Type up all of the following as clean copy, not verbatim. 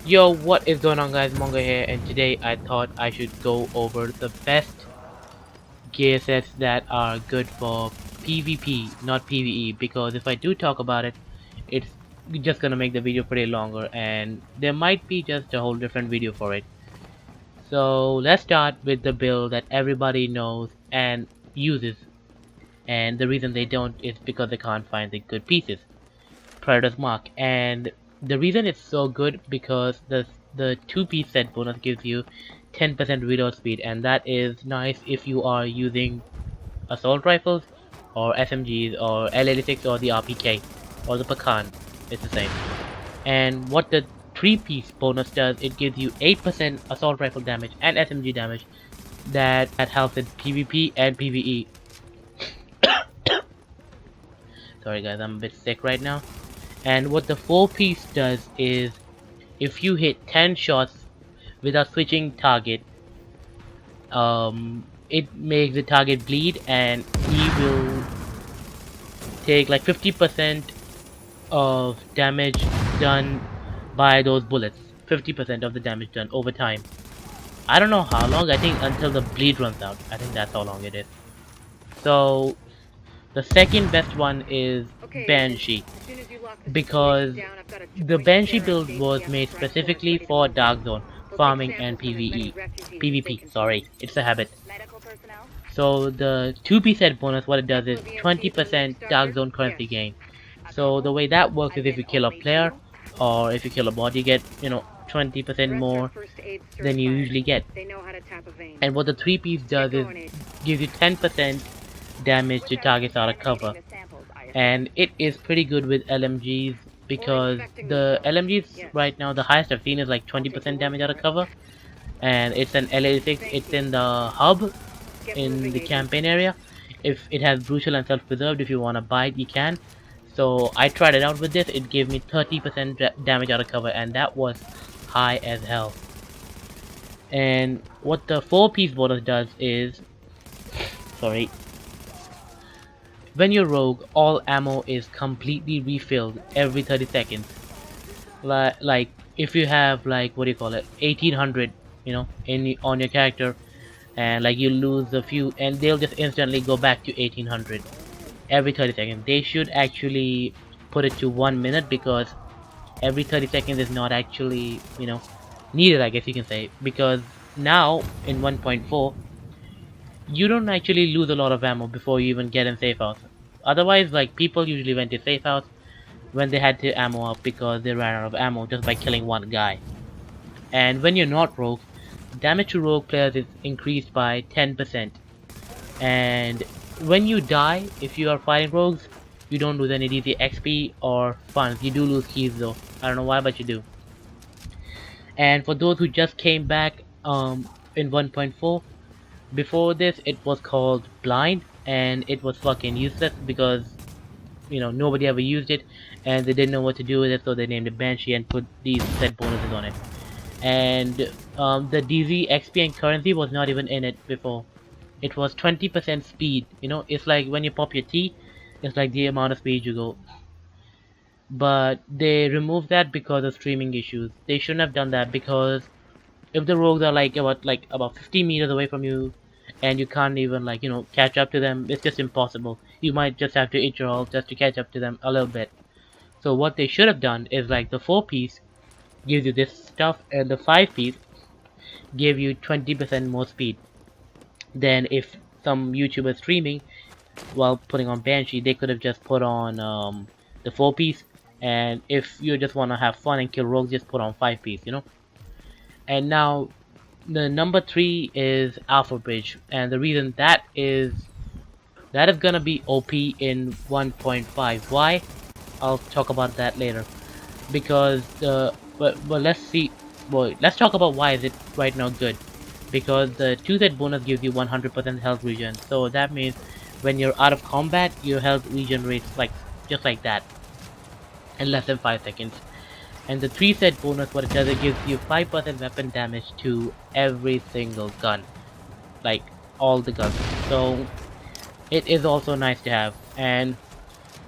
Yo, what is going on guys, Mongo here, and today I thought I should go over the best gear sets that are good for PvP, not PvE, because if I do talk about it, it's just gonna make the video pretty longer and there might be just a whole different video for it. So let's start with the build that everybody knows and uses, and the reason they don't is because they can't find the good pieces. Predator's Mark, and the reason it's so good because the two-piece set bonus gives you 10% reload speed, and that is nice if you are using assault rifles or SMGs or L86 or the RPK or the Pakan. It's the same. And what the three-piece bonus does, it gives you 8% assault rifle damage and SMG damage that helps in PvP and PvE. Sorry guys, I'm a bit sick right now. And what the 4-piece does is, if you hit 10 shots without switching target, it makes the target bleed and he will take like 50% of damage done by those bullets. 50% of the damage done over time. I don't know how long, I think until the bleed runs out. I think that's how long it is. So the second best one is Banshee, because the Banshee build was made specifically for Dark Zone, farming and PvP, sorry, it's a habit. So the 2-piece set bonus, what it does is 20% Dark Zone currency gain. So the way that works is if you kill a player, or if you kill a bot, you get, 20% more than you usually get. And what the 3-piece does is gives you 10% damage to targets out of cover, and it is pretty good with LMGs, because the LMGs right now, the highest I've seen is like 20% damage out of cover, and it's an L86. It's in the hub in the campaign area. If it has brutal and self-preserved, if you want to buy it, you can. So I tried it out with this. It gave me 30% damage out of cover, and that was high as hell. And what the 4-piece bonus does is, sorry, when you're rogue, all ammo is completely refilled every 30 seconds. Like if you have like, what do you call it, 1800, on your character, and like you lose a few, and they'll just instantly go back to 1800 every 30 seconds. They should actually put it to 1 minute, because every 30 seconds is not actually, needed, I guess you can say, because now in 1.4 you don't actually lose a lot of ammo before you even get in safe house. Otherwise, like, people usually went to safe house when they had to ammo up because they ran out of ammo just by killing one guy. And when you're not rogue, damage to rogue players is increased by 10%. And when you die, if you are fighting rogues, you don't lose any DC XP or funds. You do lose keys though. I don't know why, but you do. And for those who just came back in 1.4, before this it was called Blind, and it was fucking useless because nobody ever used it and they didn't know what to do with it, so they named it Banshee and put these set bonuses on it. And the DZ XP and currency was not even in it before. It was 20% speed. It's like when you pop your T, it's like the amount of speed you go. But they removed that because of streaming issues. They shouldn't have done that, because if the rogues are like about 50 meters away from you and you can't even catch up to them, it's just impossible. You might just have to hit your ult just to catch up to them a little bit. So what they should have done is, like, the 4-piece gives you this stuff and the 5-piece gave you 20% more speed. Then if some YouTuber streaming while putting on Banshee, they could have just put on the 4-piece, and if you just want to have fun and kill rogues, just put on 5-piece, And now the number 3 is Alpha Bridge, and the reason that is gonna be OP in 1.5. Why? I'll talk about that later. Because but let's talk about why is it right now good. Because the 2-set bonus gives you 100% health regen, so that means when you're out of combat, your health regenerates just like that in less than 5 seconds. And the 3-set bonus, what it does, it gives you 5% weapon damage to every single gun, like all the guns. So it is also nice to have. And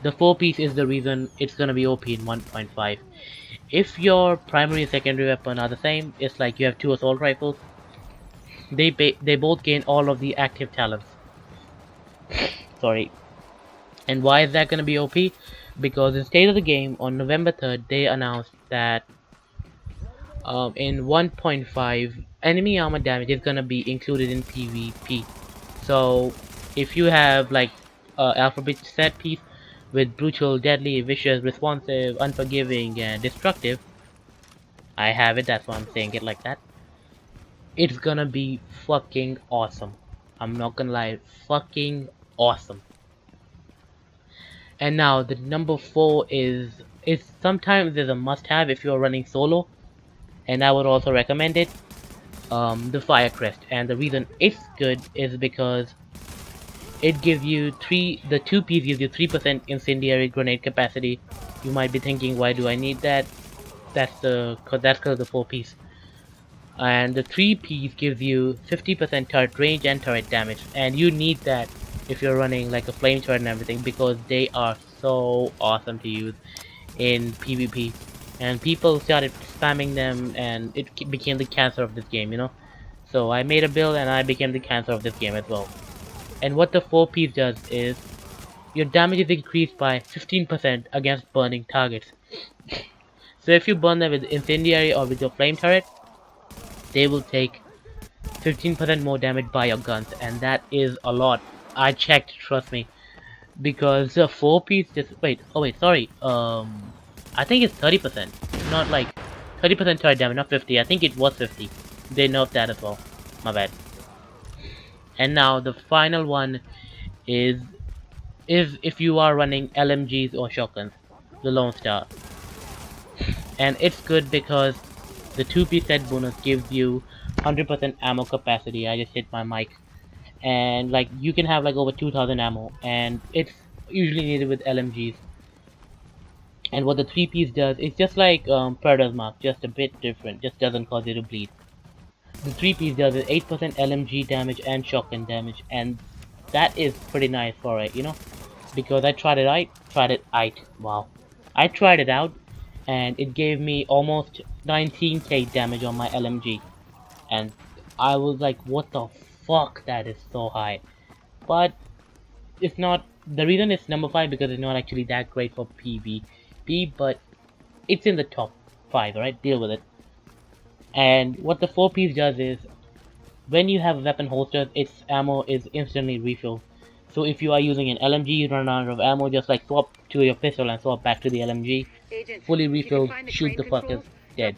the 4-piece is the reason it's gonna be OP in 1.5. If your primary and secondary weapon are the same, it's like you have 2 assault rifles. They both gain all of the active talents. Sorry. And why is that gonna be OP? Because in State of the Game on November 3rd, they announced that in 1.5, enemy armor damage is gonna be included in PvP. So if you have like alphabet set piece with brutal, deadly, vicious, responsive, unforgiving, and destructive, I have it. That's why I'm saying it like that. It's gonna be fucking awesome. I'm not gonna lie, fucking awesome. And now the number 4 is sometimes is a must-have if you're running solo, and I would also recommend it. The Fire Crest, and the reason it's good is because it gives you the 2-piece gives you 3% incendiary grenade capacity. You might be thinking, why do I need that? That's because of the 4-piece. And the 3-piece gives you 50% turret range and turret damage, and you need that if you're running like a flame turret and everything, because they are so awesome to use in PvP. And people started spamming them, and it became the cancer of this game, you know. So I made a build, and I became the cancer of this game as well. And what the 4-piece does is, your damage is increased by 15% against burning targets. So if you burn them with incendiary or with your flame turret, they will take 15% more damage by your guns, and that is a lot. I checked, trust me. Because the 4-piece just sorry. I think it's 30%. Not like 30% turret damage, not 50. I think it was 50. They nerfed that as well. My bad. And now the final one is if you are running LMGs or shotguns, the Lone Star. And it's good because the 2-piece set bonus gives you 100% ammo capacity. I just hit my mic. And like you can have like over 2000 ammo, and it's usually needed with LMGs. And what the 3-piece does, it's just like Predator's Mark, just a bit different, just doesn't cause you to bleed. The 3-piece does is 8% LMG damage and shotgun damage, and that is pretty nice for it, you know, because I tried it out, and it gave me almost 19k damage on my LMG, and I was like, what the fuck, that is so high. But it's not, the reason it's number 5 because it's not actually that great for PvP, but it's in the top 5, right? Deal with it. And what the 4-piece does is, when you have a weapon holster, its ammo is instantly refilled. So if you are using an LMG, you run out of ammo, just like swap to your pistol and swap back to the LMG. Agent, fully refilled, shoot the fuckers, dead.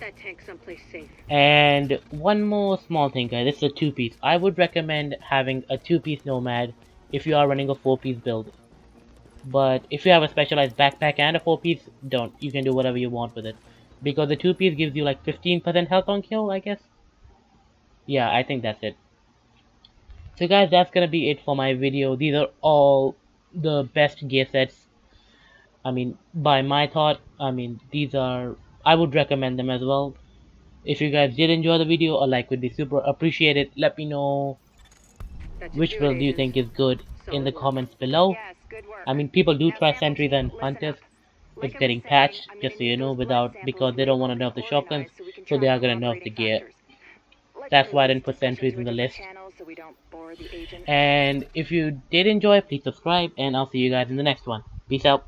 And one more small thing, guys, this is a 2-piece. I would recommend having a 2-piece Nomad if you are running a 4-piece build. But if you have a specialized backpack and a 4-piece, don't. You can do whatever you want with it. Because the 2-piece gives you like 15% health on kill, I guess. Yeah, I think that's it. So guys, that's gonna be it for my video. These are all the best gear sets. I mean, by my thought, I mean, I would recommend them as well. If you guys did enjoy the video, a like would be super appreciated. Let me know which build do you think is good in the comments below. I mean, people do try sentries and hunters. It's getting patched, just so you know, because they don't want to nerf the shotguns, so they are gonna nerf the gear. That's why I didn't put sentries in the list. And if you did enjoy, please subscribe, and I'll see you guys in the next one. Peace out.